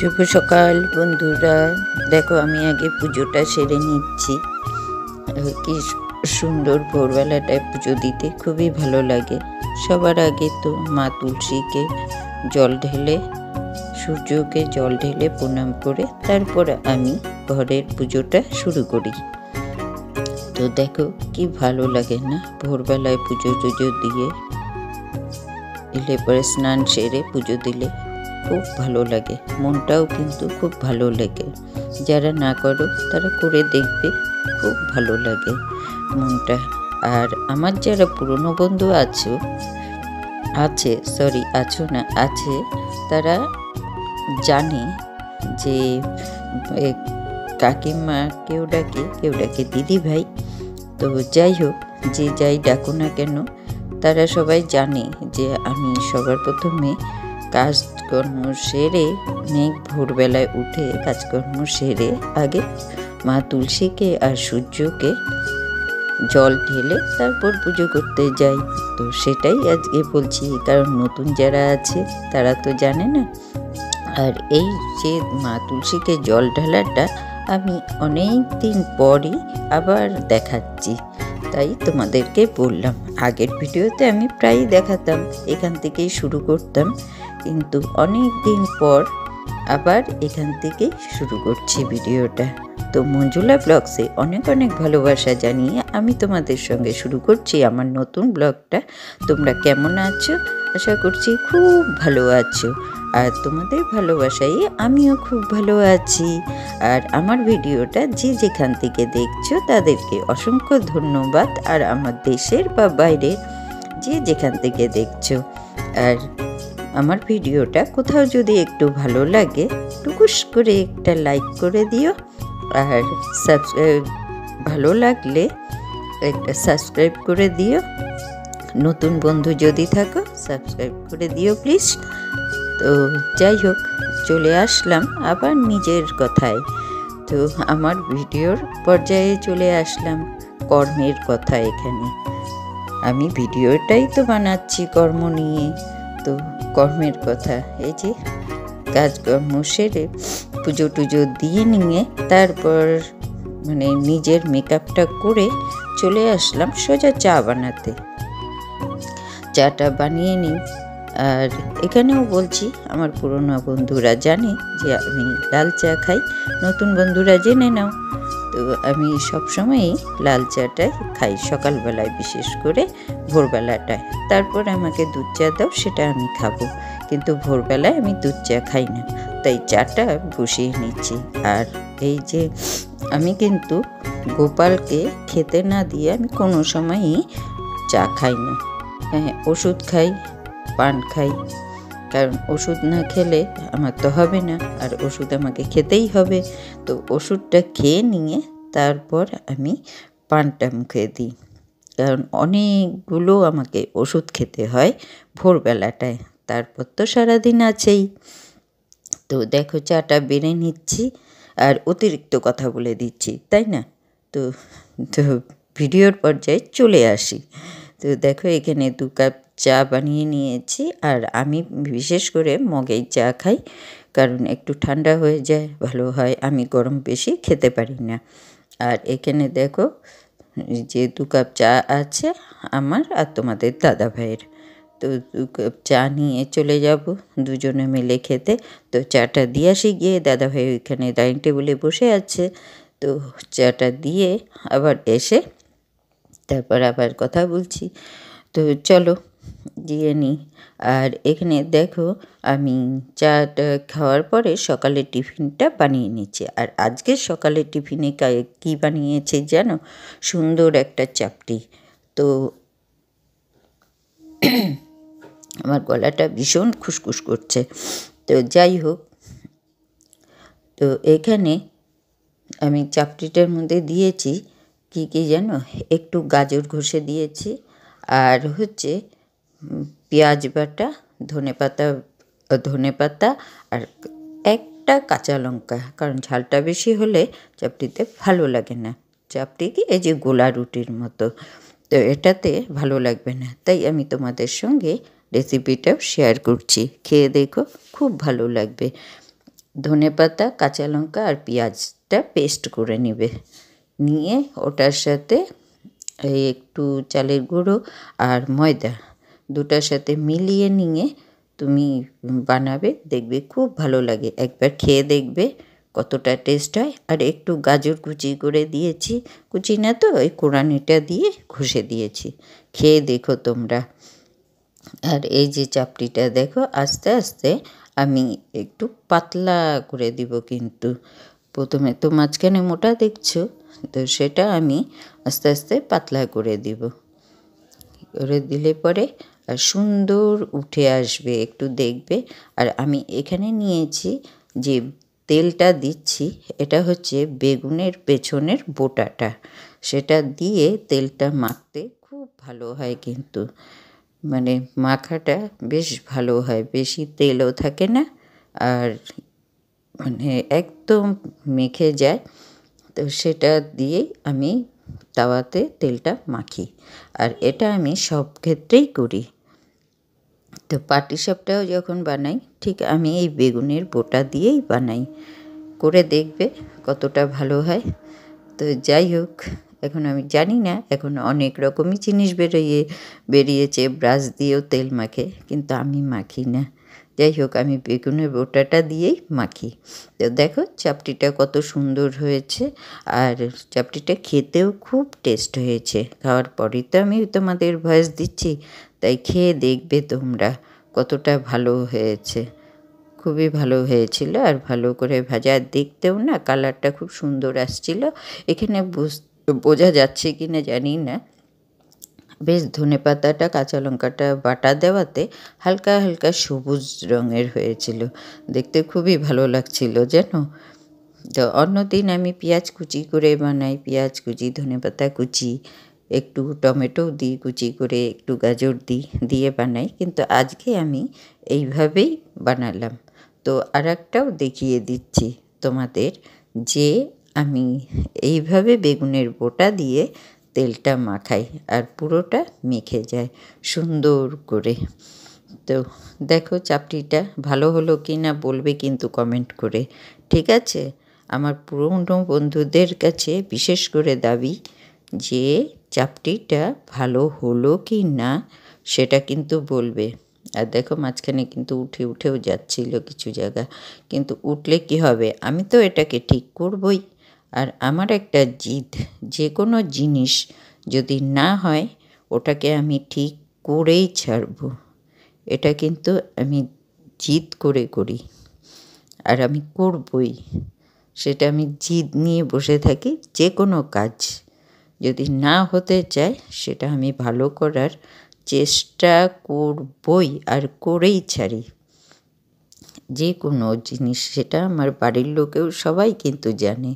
শুভ সকাল বন্ধুরা। দেখো আমি আগে পুজোটা সেরে নিচ্ছি। কি সুন্দর ভোরবেলাটায় পুজো দিতে খুবই ভালো লাগে। সবার আগে তো মা তুলসীকে জল ঢেলে, সূর্যকে জল ঢেলে প্রণাম করে তারপর আমি ঘরের পুজোটা শুরু করি। তো দেখো কি ভালো লাগে না, ভোরবেলায় পুজো টুজো দিয়ে এলে পরে স্নান সেরে পুজো দিলে খুব ভালো লাগে, মনটাও কিন্তু খুব ভালো লাগে। যারা না করো তারা করে দেখবে, খুব ভালো লাগে মনটা। আর আমার যারা পুরনো বন্ধু আছো তারা জানে যে কাকিমা কেউ ডাকে দিদি ভাই। তো যাই হোক, যে যাই ডাকো না কেন, তারা সবাই জানে যে আমি সবার প্রথমে কাজকর্ম সেরে, অনেক ভোরবেলায় উঠে কাজকর্ম সেরে আগে মা তুলসীকে আর সূর্যকে জল ঢেলে তারপর পুজো করতে যাই। তো সেটাই আজকে বলছি, কারণ নতুন যারা আছে তারা তো জানে না। আর এই যে মা তুলসীকে জল ঢালাটা আমি অনেক দিন পরই আবার দেখাচ্ছি, তাই তোমাদেরকে বললাম। আগের ভিডিওতে আমি প্রায়ই দেখাতাম, এখান থেকেই শুরু করতাম, কিন্তু অনেক দিন পর আবার এখান থেকেই শুরু করছি ভিডিওটা। তো মঞ্জুলা ব্লগসে অনেক অনেক ভালোবাসা জানিয়ে আমি তোমাদের সঙ্গে শুরু করছি আমার নতুন ব্লগটা। তোমরা কেমন আছো? আশা করছি খুব ভালো আছো, আর তোমাদের ভালোবাসায় আমিও খুব ভালো আছি। আর আমার ভিডিওটা যে যেখান থেকে দেখছো তাদেরকে অসংখ্য ধন্যবাদ। আর আমার দেশের বা বাইরে যে যেখান থেকে দেখছো, আর আমার ভিডিওটা কোথাও যদি একটু ভালো লাগে টুকুস করে একটা লাইক করে দিও, আর ভালো লাগলে একটা সাবস্ক্রাইব করে দিও। নতুন বন্ধু যদি থাকো সাবস্ক্রাইব করে দিও প্লিজ। তো যাই হোক, চলে আসলাম আবার নিজের কথায়। তো আমার ভিডিওর পর্যায়ে চলে আসলাম কর্মের কথা। এখানে আমি ভিডিওটাই তো বানাচ্ছি কর্ম নিয়ে, তো কর্মের কথা। এই যে কাজকর্ম সেরে পুজো টুজো দিয়ে নিয়ে তারপর নিজের মেকআপটা করে চলে আসলাম সোজা চা বানাতে। চাটা বানিয়ে নিই। আর এখানেও বলছি, আমার পুরনো বন্ধুরা জানে যে আমি লাল চা খাই, নতুন বন্ধুরা জেনে নাও। তো আমি সবসময়ই লাল চাটাই খাই সকালবেলায়, বিশেষ করে ভোরবেলাটায়। তারপর আমাকে দুধ চা দাও, সেটা আমি খাবো, কিন্তু ভোরবেলায় আমি দুধ চা খাই না, তাই চাটা বসিয়ে নিচ্ছি। আর এই যে আমি কিন্তু গোপালকে খেতে না দিয়ে আমি কোনো সময়ই চা খাই না। হ্যাঁ, ওষুধ খাই, পান খাই, কারণ ওষুধ না খেলে আমার তো হবে না, আর ওষুধ আমাকে খেতেই হবে। তো ওষুধটা খেয়ে নিয়ে তারপর আমি পানটা মুখে দিই, কারণ অনেকগুলো আমাকে ওষুধ খেতে হয় ভোরবেলাটায়, তারপর তো সারাদিন আছেই। তো দেখো চাটা বেড়ে নিচ্ছি, আর অতিরিক্ত কথা বলে দিচ্ছি, তাই না? তো তো ভিডিওর পর্যায়ে চলে আসি। তো দেখো এখানে 2 কাপ চা বানিয়ে নিয়েছি, আর আমি বিশেষ করে মগেই চা খাই, কারণ একটু ঠান্ডা হয়ে যায়, ভালো হয়। আমি গরম বেশি খেতে পারি না। আর এখানে দেখো যে 2 কাপ চা আছে আমার আর তোমাদের দাদা ভাইয়ের। তো 2 কাপ চা নিয়ে চলে যাব দুজনে মিলে খেতে। তো চাটা দিয়ে আসি গিয়ে, দাদা ভাই ওইখানে ডাইনিং টেবিলে বসে আছে। তো চাটা দিয়ে আবার এসে তারপর আবার কথা বলছি। তো চলো দিয়ে নিই। আর এখানে দেখো আমি চাটা খাওয়ার পরে সকালের টিফিনটা বানিয়ে নিচ্ছি। আর আজকে সকালের টিফিনে কী বানিয়েছে জানো? সুন্দর একটা চাপটি। তো আমার গলাটা ভীষণ খুসখুস করছে। তো যাই হোক, তো এখানে আমি চাপটিটার মধ্যে দিয়েছি কি জানো, একটু গাজর ঘষে দিয়েছি, আর হচ্ছে পেঁয়াজ বাটা, ধনেপাতা আর একটা কাঁচা লঙ্কা, কারণ ঝালটা বেশি হলে চাপটিতে ভালো লাগে না। চাপটি কি এই যে গোলা রুটির মতো, তো এটাতে ভালো লাগবে না, তাই আমি তোমাদের সঙ্গে রেসিপিটাও শেয়ার করছি। খেয়ে দেখো, খুব ভালো লাগবে। ধনেপাতা, কাঁচা লঙ্কা আর পেঁয়াজটা পেস্ট করে নেবে। নিয়ে ওটার সাথে এই একটু চালের গুঁড়ো আর ময়দা দুটার সাথে মিলিয়ে নিয়ে তুমি বানাবে, দেখবে খুব ভালো লাগে। একবার খেয়ে দেখবে কতটা টেস্ট হয়। আর একটু গাজর কুচি করে দিয়েছি, কুচি না তো ওই কোড়ানিটা দিয়ে ঘষে দিয়েছি, খেয়ে দেখো তোমরা। আর এই যে চাপড়িটা দেখো আস্তে আস্তে আমি একটু পাতলা করে দিব, কিন্তু প্রথমে তো মাঝখানে মোটা দেখছো, তো সেটা আমি আস্তে আস্তে পাতলা করে দিব। করে দিলে পরে আর সুন্দর উঠে আসবে, একটু দেখবে। আর আমি এখানে নিয়েছি যে তেলটা দিচ্ছি, এটা হচ্ছে বেগুনের পেছনের বোটাটা, সেটা দিয়ে তেলটা মাখতে খুব ভালো হয়, কিন্তু মানে মাখাটা বেশ ভালো হয়, বেশি তেলও থাকে না আর মানে একদম মেখে যায়। তো সেটা দিয়েই আমি তাওয়াতে তেলটা মাখি, আর এটা আমি সব ক্ষেত্রেই করি। তো পাটিসাপটাও যখন বানাই ঠিক আমি এই বেগুনের বোটা দিয়েই বানাই, করে দেখবে কতটা ভালো হয়। তো যাই হোক, এখন আমি জানি না, এখন অনেক রকমই জিনিস বেরিয়েছে, ব্রাশ দিয়েও তেল মাখে, কিন্তু আমি মাখি না। যাই হোক, আমি বেগুনের বোটাটা দিয়েই মাখি। তো দেখো চাপটিটা কত সুন্দর হয়েছে, আর চাপটিটা খেতেও খুব টেস্ট হয়েছে। খাওয়ার পরেই তো আমি তোমাদের ভয়েস দিচ্ছি, তাই খেয়ে দেখবে তোমরা কতটা ভালো হয়েছে। খুবই ভালো হয়েছিল, আর ভালো করে ভাজা, দেখতেও না কালারটা খুব সুন্দর আসছিল। এখানে বোঝা যাচ্ছে কি না জানি না, বেশ ধনেপাতাটা কাঁচা লঙ্কাটা বাটা দেওয়াতে হালকা হালকা সবুজ রঙের হয়েছিল, দেখতে খুবই ভালো লাগছিল যেন। তো অন্যদিন আমি পেঁয়াজ কুচি করে বানাই, পেঁয়াজ কুচি, ধনেপাতা কুচি, একটু টমেটো দিই কুচি করে, একটু গাজর দিয়ে বানাই, কিন্তু আজকে আমি এইভাবেই বানালাম। তো আর একটাও দেখিয়ে দিচ্ছি তোমাদের, যে আমি এইভাবে বেগুনের বোটা দিয়ে তেলটা মাখাই আর পুরোটা মেখে যায় সুন্দর করে। তো দেখো চাপটিটা ভালো হলো কি না বলবে কিন্তু কমেন্ট করে, ঠিক আছে? আমার পুরনো বন্ধুদের কাছে বিশেষ করে দাবি যে চাপটিটা ভালো হলো কি না সেটা কিন্তু বলবে। আর দেখো মাঝখানে কিন্তু উঠেও যাচ্ছিল কিছু জায়গা, কিন্তু উঠলে কি হবে, আমি তো এটাকে ঠিক করবই। আর আমার একটা জিদ, যে কোনো জিনিস যদি না হয় ওটাকে আমি ঠিক করেই ছাড়বো, এটা কিন্তু আমি জিদ করে করি, আর আমি করবই। সেটা আমি জিদ নিয়ে বসে থাকি। যে কোনো কাজ যদি না হতে চায় সেটা আমি ভালো করার চেষ্টা করবই, আর করেই ছাড়ি। যে কোনো জিনিস, সেটা আমার বাড়ির লোকেও সবাই কিন্তু জানে,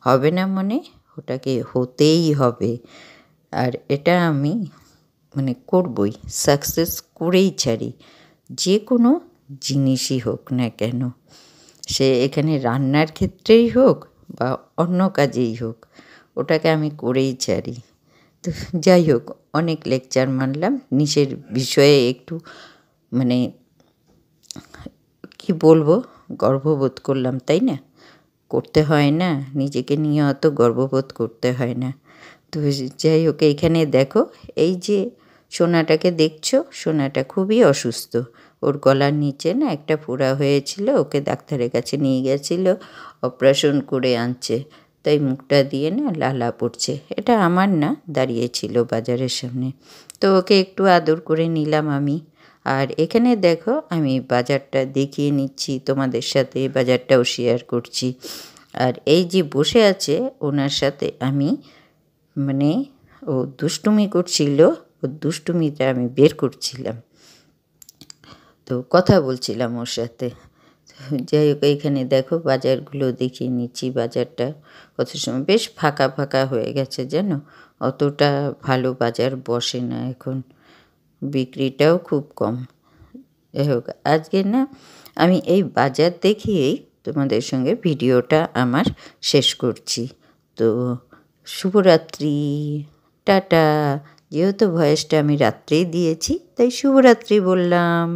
হবে না মনে, ওটাকে হতেই হবে। আর এটা আমি মানে করবই, সাকসেস করেই ছাড়ি, যে কোনো জিনিসই হোক না কেন, সে এখানে রান্নার ক্ষেত্রেই হোক বা অন্য কাজেই হোক, ওটাকে আমি করেই ছাড়ি। তো যাই হোক, অনেক লেকচার মারলাম, নিজের বিষয়ে একটু মানে কি বলবো, গর্ববোধ করলাম, তাই না? করতে হয় না, নিজেকে নিয়ে অত গর্ববোধ করতে হয় না। তো যাই হোক, এইখানে দেখো এই যে সোনাটাকে দেখছো, সোনাটা খুবই অসুস্থ, ওর গলার নিচে না একটা ফোড়া হয়েছিল, ওকে ডাক্তারের কাছে নিয়ে গেছিল, অপারেশন করে আনছে, তাই মুখটা দিয়ে না লালা পড়ছে। এটা আমার না, দাঁড়িয়েছিল বাজারের সামনে, তো ওকে একটু আদর করে নিলাম আমি। আর এখানে দেখো আমি বাজারটা দেখিয়ে নিচ্ছি তোমাদের সাথে, বাজারটাও শেয়ার করছি। আর এই যে বসে আছে ওনার সাথে আমি মানে ও দুষ্টুমি করছিল, ও দুষ্টুমিটা আমি বের করছিলাম, তো কথা বলছিলাম ওর সাথে। যাই হোক, এইখানে দেখো বাজারগুলো দেখিয়ে নিচ্ছি। বাজারটা কত সময় বেশ ফাঁকা ফাঁকা হয়ে গেছে যেন, অতটা ভালো বাজার বসে না এখন, বিক্রিটাও খুব কম। যাই হোক, আজকে না আমি এই বাজার দেখিয়েই তোমাদের সঙ্গে ভিডিওটা আমার শেষ করছি। তো শুভরাত্রি, টাটা। যেহেতু ভয়েসটা আমি রাত্রেই দিয়েছি তাই শুভরাত্রি বললাম।